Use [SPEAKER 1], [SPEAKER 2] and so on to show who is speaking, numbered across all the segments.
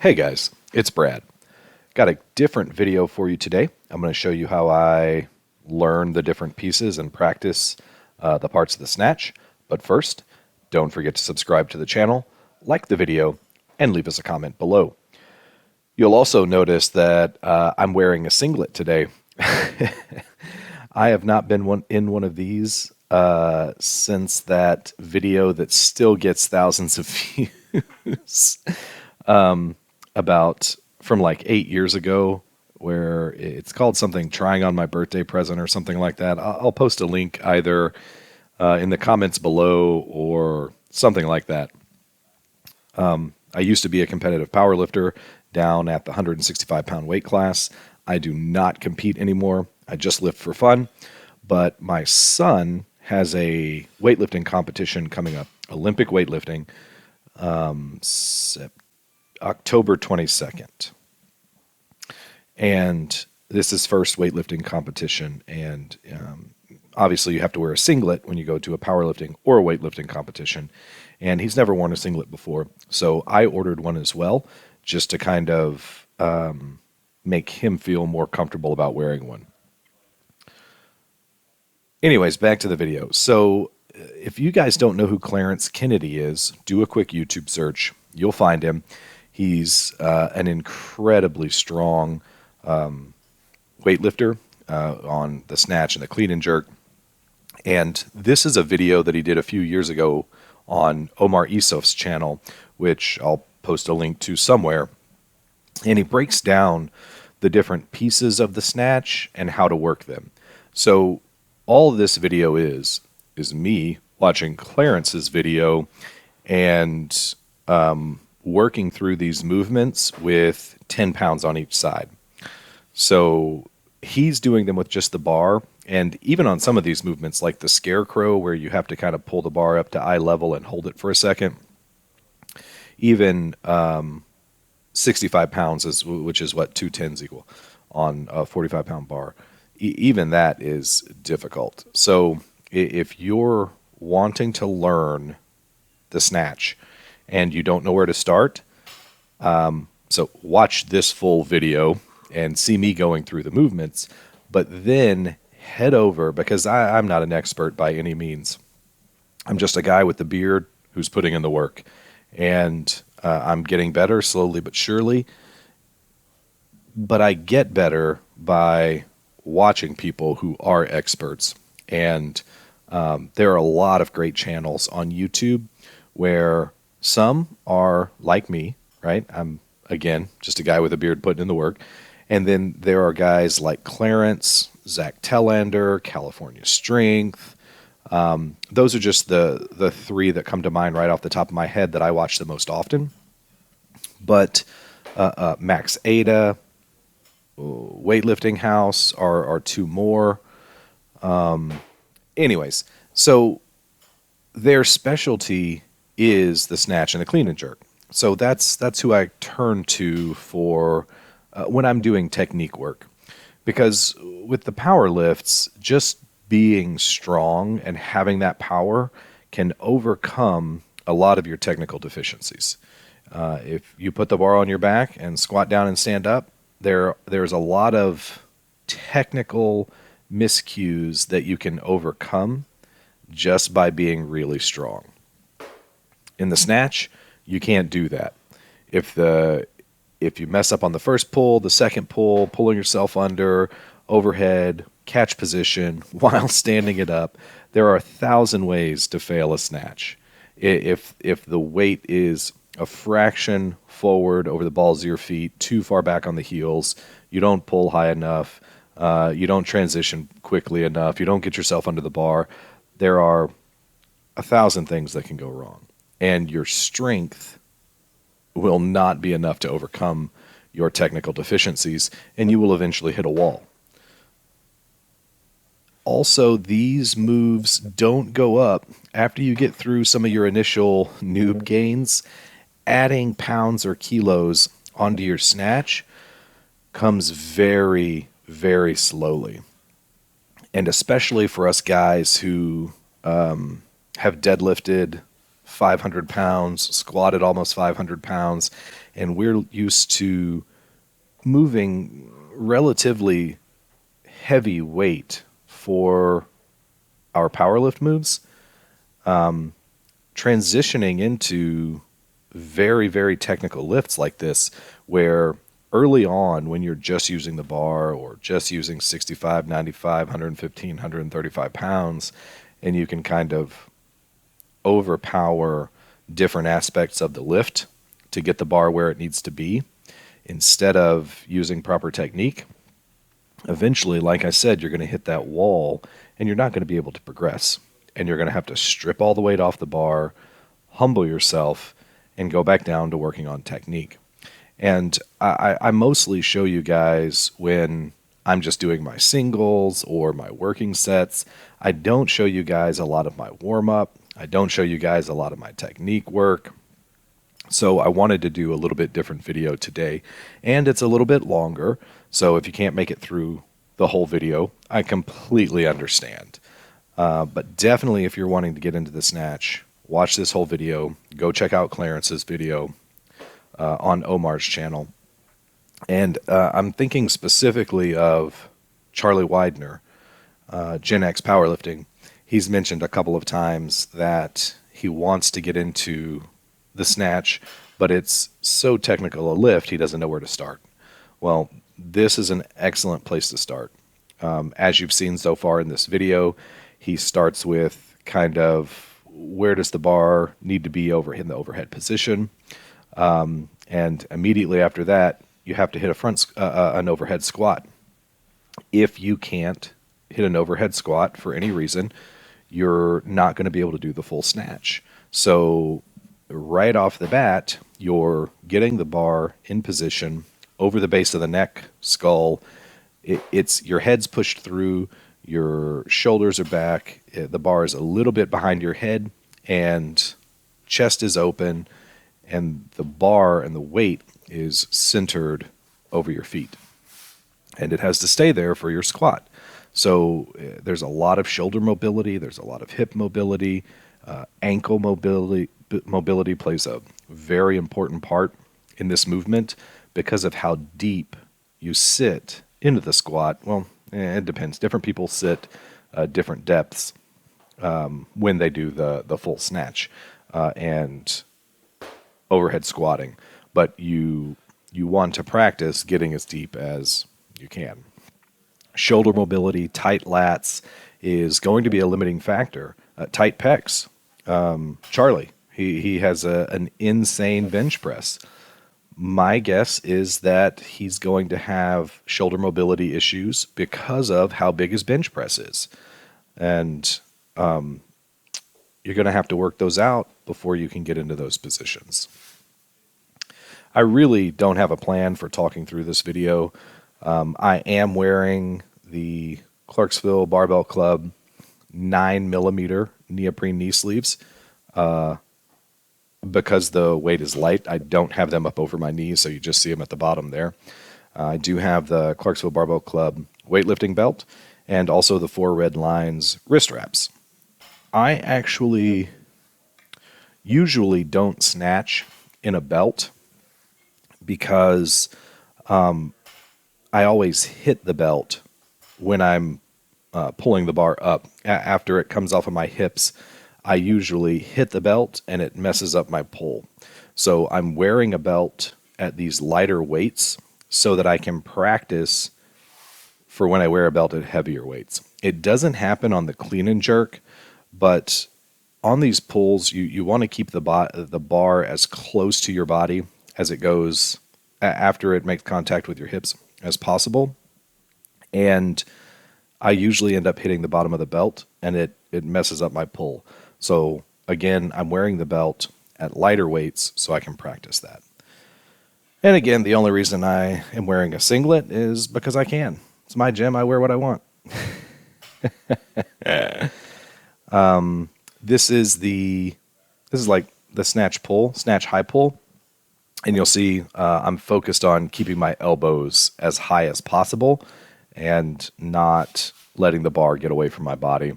[SPEAKER 1] Hey guys, it's Brad. Got a different video for you today. I'm going to show you how I learn the different pieces and practice the parts of the snatch. But first, don't forget to subscribe to the channel, like the video, and leave us a comment below. You'll also notice that I'm wearing a singlet today. I have not been in one of these since that video that still gets thousands of views. About from like 8 years ago, where it's called something trying on my birthday present or something like that. I'll post a link either in the comments below or something like that. I used to be a competitive powerlifter down at the 165-pound weight class. I do not compete anymore. I just lift for fun. But my son has a weightlifting competition coming up, Olympic weightlifting, October 22nd. And this is first weightlifting competition. And obviously you have to wear a singlet when you go to a powerlifting or a weightlifting competition. And he's never worn a singlet before. So I ordered one as well, just to kind of make him feel more comfortable about wearing one. Anyways, back to the video. So if you guys don't know who Clarence Kennedy is, do a quick YouTube search. You'll find him. He's an incredibly strong weightlifter on the snatch and the clean and jerk. And this is a video that he did a few years ago on Omar Isuf's channel, which I'll post a link to somewhere. And he breaks down the different pieces of the snatch and how to work them. So all this video is me watching Clarence's video and working through these movements with 10 pounds on each side. So he's doing them with just the bar. And even on some of these movements, like the scarecrow, where you have to kind of pull the bar up to eye level and hold it for a second, even 65 pounds, which is what 210s equal on a 45-pound bar, even that is difficult. So if you're wanting to learn the snatch and you don't know where to start, so watch this full video and see me going through the movements, but then head over, because I'm not an expert by any means. I'm just a guy with the beard who's putting in the work, and I'm getting better slowly but surely. But I get better by watching people who are experts, and there are a lot of great channels on YouTube where some are like me, right? I'm, again, just a guy with a beard putting in the work. And then there are guys like Clarence, Zach Tellander, California Strength. Those are just the three that come to mind right off the top of my head that I watch the most often. But Max Ada, Weightlifting House are two more. Anyways, so their specialty is the snatch and the clean and jerk. So that's who I turn to for when I'm doing technique work. Because with the power lifts, just being strong and having that power can overcome a lot of your technical deficiencies. If you put the bar on your back and squat down and stand up, there's a lot of technical miscues that you can overcome just by being really strong. In the snatch, you can't do that. If you mess up on the first pull, the second pull, pulling yourself under, overhead, catch position while standing it up, there are 1,000 ways to fail a snatch. If the weight is a fraction forward over the balls of your feet, too far back on the heels, you don't pull high enough, you don't transition quickly enough, you don't get yourself under the bar, there are 1,000 things that can go wrong. And your strength will not be enough to overcome your technical deficiencies, and you will eventually hit a wall. Also, these moves don't go up after you get through some of your initial noob gains. Adding pounds or kilos onto your snatch comes very, very slowly. And especially for us guys who have deadlifted 500 pounds, squatted almost 500 pounds, and we're used to moving relatively heavy weight for our powerlift moves. Transitioning into very, very technical lifts like this, where early on, when you're just using the bar or just using 65, 95, 115, 135 pounds, and you can kind of overpower different aspects of the lift to get the bar where it needs to be, instead of using proper technique, eventually, like I said, you're going to hit that wall and you're not going to be able to progress. And you're going to have to strip all the weight off the bar, humble yourself, and go back down to working on technique. And I mostly show you guys when I'm just doing my singles or my working sets. I don't show you guys a lot of my warm-up. I don't show you guys a lot of my technique work. So I wanted to do a little bit different video today, and it's a little bit longer. So if you can't make it through the whole video, I completely understand. But definitely, if you're wanting to get into the snatch, watch this whole video. Go check out Clarence's video on Omar's channel. And I'm thinking specifically of Charlie Widener, Gen X Powerlifting. He's mentioned a couple of times that he wants to get into the snatch, but it's so technical a lift, he doesn't know where to start. Well, this is an excellent place to start. As you've seen so far in this video, he starts with kind of where does the bar need to be in the overhead position, and immediately after that, you have to hit an overhead squat. If you can't hit an overhead squat for any reason, you're not going to be able to do the full snatch. So right off the bat, you're getting the bar in position over the base of the neck, skull. It's your head's pushed through, your shoulders are back, the bar is a little bit behind your head, and chest is open, and the bar and the weight is centered over your feet. And it has to stay there for your squat. So there's a lot of shoulder mobility, there's a lot of hip mobility, ankle mobility. Mobility plays a very important part in this movement because of how deep you sit into the squat. Well, it depends. Different people sit different depths when they do the full snatch and overhead squatting. But you want to practice getting as deep as you can. Shoulder mobility, tight lats is going to be a limiting factor. Tight pecs. Charlie, he has an insane bench press. My guess is that he's going to have shoulder mobility issues because of how big his bench press is. And you're going to have to work those out before you can get into those positions. I really don't have a plan for talking through this video. I am wearing the Clarksville Barbell Club 9mm neoprene knee sleeves. Because the weight is light, I don't have them up over my knees, so you just see them at the bottom there. I do have the Clarksville Barbell Club weightlifting belt and also the 4 red lines wrist wraps. I actually usually don't snatch in a belt because I always hit the belt when I'm pulling the bar up. After it comes off of my hips, I usually hit the belt and it messes up my pull. So I'm wearing a belt at these lighter weights so that I can practice for when I wear a belt at heavier weights. It doesn't happen on the clean and jerk, but on these pulls, you want to keep the bar as close to your body as it goes after it makes contact with your hips as possible. And I usually end up hitting the bottom of the belt and it messes up my pull. So again, I'm wearing the belt at lighter weights so I can practice that. And again, the only reason I am wearing a singlet is because I can. It's my gym. I wear what I want. This is like the snatch pull, snatch high pull. And you'll see I'm focused on keeping my elbows as high as possible and not letting the bar get away from my body.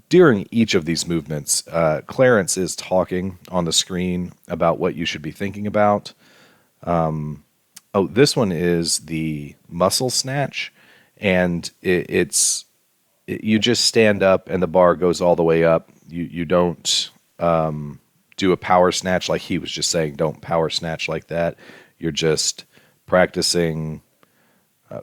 [SPEAKER 1] during each of these movements, Clarence is talking on the screen about what you should be thinking about. Oh, this one is the muscle snatch, and you just stand up and the bar goes all the way up. You don't do a power snatch like he was just saying. Don't power snatch like that. You're just practicing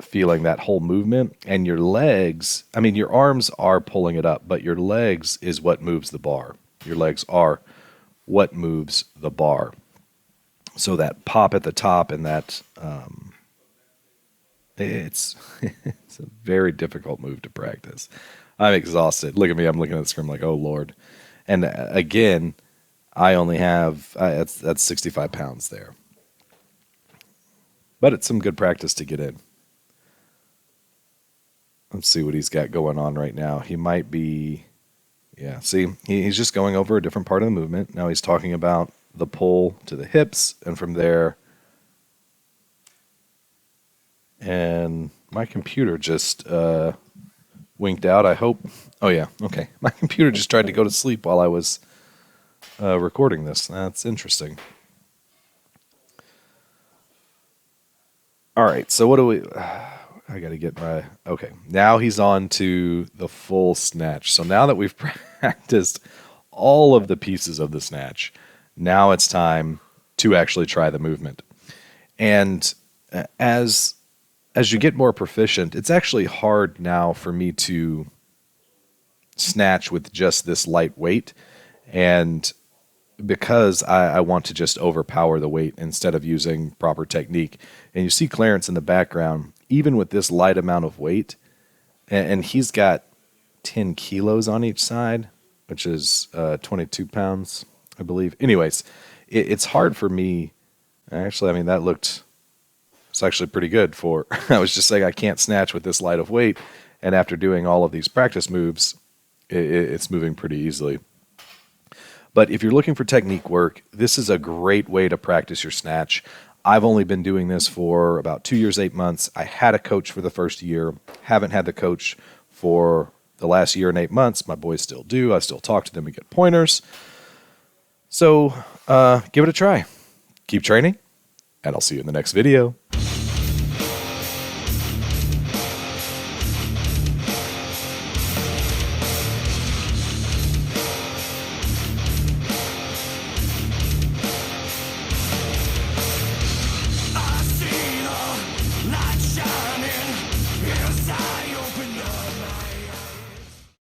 [SPEAKER 1] feeling that whole movement, and your legs, I mean, your arms are pulling it up, but your legs is what moves the bar. Your legs are what moves the bar. So that pop at the top and that, it's a very difficult move to practice. I'm exhausted. Look at me. I'm looking at the screen like, oh, Lord. And again, I only have, that's 65 pounds there. But it's some good practice to get in. Let's see what he's got going on right now. He might be, yeah, see, he's just going over a different part of the movement. Now he's talking about the pull to the hips, and from there, and my computer just winked out, I hope. Oh, yeah, okay. My computer just tried to go to sleep while I was recording this. That's interesting. All right, so what do we... I got to get my... Okay, now he's on to the full snatch. So now that we've practiced all of the pieces of the snatch, now it's time to actually try the movement. And as you get more proficient, it's actually hard now for me to snatch with just this light weight. And because I want to just overpower the weight instead of using proper technique. And you see Clarence in the background, even with this light amount of weight, and he's got 10 kilos on each side, which is 22 pounds, I believe. Anyways, it's hard for me. Actually, I mean, it's actually pretty good for, I was just saying I can't snatch with this light of weight, and after doing all of these practice moves, it's moving pretty easily. But if you're looking for technique work, this is a great way to practice your snatch. I've only been doing this for about 2 years, 8 months. I had a coach for the first year. Haven't had the coach for the last year and 8 months. My boys still do. I still talk to them and get pointers. So give it a try. Keep training, and I'll see you in the next video.